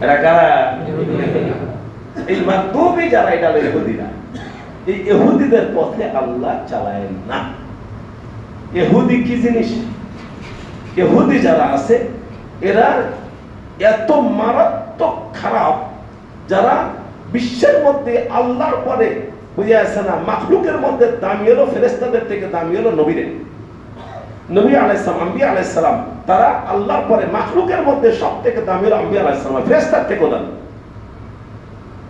এরা কারা? এই মাগদুবি যারা, এটা হলো ইহুদিরা। এই ইহুদিদের পথে আল্লাহ চালায়েন না। ইহুদি কি জিনিস? ইহুদি যারা আছে এরা এত মারাত্মক খারাপ, যারা বিশ্বের মধ্যে আল্লাহর পরে বুঝে আসে না, মাখলুকের মধ্যে দামি হলো ফেরেশতাদের থেকে দামি হলো নবীদের। নবী আলাইহিস সালাম, আম্বিয়া আলাইহিস সালাম, তারা আল্লাহর পরে মাখলুকের মধ্যে সব থেকে দামি হলো আম্বিয়া আলাইহিস সালাম, ফেরেশতার থেকেও দামি।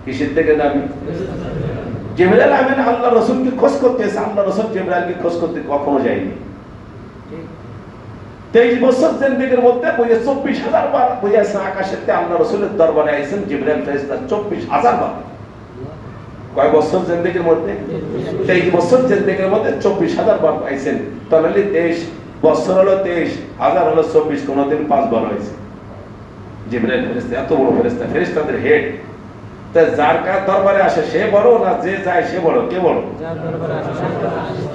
কিসের থেকে দামি? জিবরাইল আমিন আল্লাহ রাসূলকে খোঁজ করতে এসে আল্লাহ রাসূল জিবরাইলকে খোঁজ করতে কখনো যায়নি। 23 বছর জিন্দেগির মধ্যে 24,000 বার বুঝেছে আকাশেতে আল্লাহ রাসূলের দরবারে আইছেন জিবরাইল ফেরেশতা 24,000 বার। কয় বছর জিন্দেগির মধ্যে? 23 বছর জিন্দেগির মধ্যে 24,000 বার আইছেন। তাহলে 23 বছর হলো 23,000 হলো 24, কোনদিন 5 বার হয়েছে। জিবরাইল ফেরেশতা এত বড় ফেরেশতা, ফেরেশতাদের হেড। তা যার কার দরবারে আসে সে বড় না যে যায় সে বড়? কে বড়? যার দরবারে আসে সে বড়।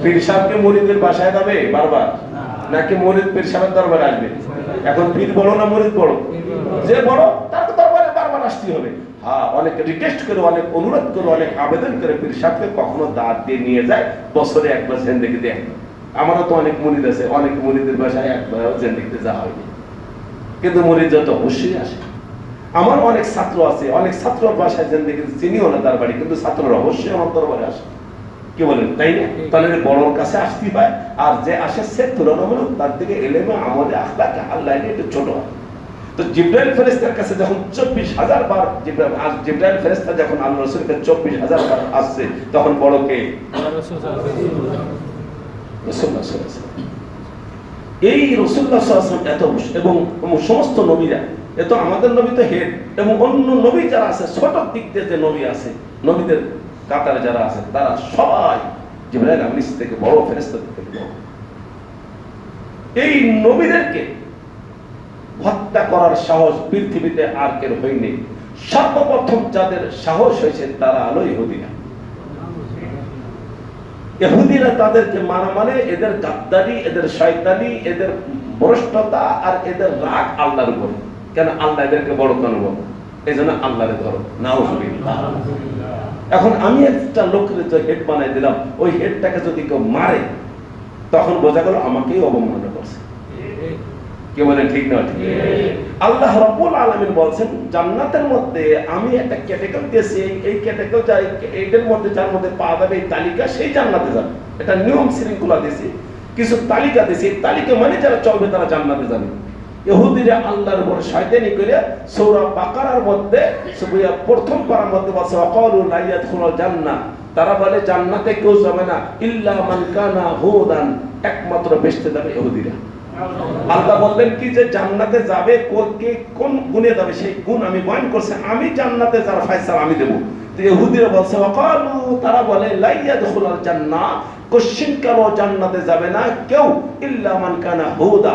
পীর সাহেবকে মুরিদের বাসায় যাবে বারবার, নাকি মুরিদ পীর সাহেবের দরবারে আসবে? এখন পীর বড় না মুরিদ বড়? যে বড় তার দরবারে বারবার আসতে হবে। হ্যাঁ, অনেক রিকোয়েস্ট করে, অনেক অনুরোধ করে, অনেক আবেদন করে পীর সাহেবকে কখনো দাঁত দিয়ে নিয়ে যায়, বছরে একবার জিন্দেগি দেয়। আমারও তো অনেক মুরিদ আছে, অনেক মুরিদের বাসায় একবার জিন্দেগিতে যাওয়া হয়নি, কিন্তু মুরিদ যত অবশ্যই আসে। আমার অনেক ছাত্র আছে, অনেক ছাত্রর বাসায় জিন্দেগি চিনিও না তার বাড়ি, কিন্তু ছাত্ররা অবশ্যই আমার দরবারে আসে। কি বলেন, তাই না? তাহলে বড়র কাছে আসতে হয়, আর যে আসে সে তুলনামূলক তার দিকে এলেমে আমলে আখলাকে আল্লাহ একটু ছোট হয়। তো জিবরাইল ফেরেশতার কাছে যখন 24,000 বার জিবরাইল ফেরেশতা যখন আল্লাহ রাসূলকে 24,000 বার আসছে, তখন বড় কে? রাসূলুল্লাহ সাল্লাল্লাহু আলাইহি ওয়াসাল্লাম। এই রাসূলুল্লাহ সাল্লাল্লাহু আলাইহি ওয়াসাল্লাম এত, এবং সমস্ত নবীরা, এত আমাদের নবী তো হেড, এবং অন্য নবী যারা আছে ছোট দিক দিয়ে যে নবী আছে, নবীদের কাতারে যারা আছে তারা সবাই জিবরাইল আমিন থেকে বড়, ফেরেশতা থেকে বড়। এই নবীদেরকে হত্যা করার সাহস পৃথিবীতে আর কেউ হয়নি। সর্বপ্রথম যাদের সাহস হয়েছে তারা হলো ইহুদিরা। ইহুদিরা তাদেরকে মারা মানে এদের গাদ্দারি, এদের শয়তানি, এদের ভ্রষ্টতা আর এদের রাগ আল্লাহর উপর। কেন আল্লাহ এদেরকে বড় কেন বলে? এই জন্য আল্লাহরে ধরো, নাউযুবিল্লাহ। এখন আমি একটা লোকের যে হেড বানাই দিলাম, ওই হেডটাকে যদি কেউ মারে, তখন বোঝা গেল আমাকেই অবমাননা করছে। কে বলেন ঠিক না? ঠিক। আল্লাহ রাব্বুল আলামিন বলছেন জান্নাতের মধ্যে আমি একটা ক্যাটাগরি দিয়েছি, এই ক্যাটাগরি এইটার মধ্যে যার মধ্যে পাওয়া যাবে এই তালিকা, সেই জান্নাতে যাবে। এটা নিয়ম শৃঙ্খলা দিয়েছি, কিছু তালিকা দিয়েছি, এই তালিকা মানে যারা চলবে তারা জান্নাতে যাবে। ইহুদিরা আল্লাহর উপর শয়তানি করে সূরা বাকারার মধ্যে প্রথম পারার মধ্যে বলছে ওয়াকালু লা ইয়াদখুলুল জান্নাহ, তারা বলে জান্নাতে কেউ যাবে না ইল্লা মান কানা হুদান, একমাত্র বেহেশতে যাবে ইহুদিরা। আল্লাহ বললেন কি যে জান্নাতে যাবে কে, কোন গুণে যাবে সেই গুণ আমি বয়ান করছি, আমি জান্নাতে যার ফয়সালা আমি দেব। তো ইহুদিরা বলছে ওয়াকালু, তারা বলে লা ইয়াদখুলুল জান্নাহ, কোশ্চিন কারো জান্নাতে যাবে না কেউ ইল্লা মান কানা হুদা,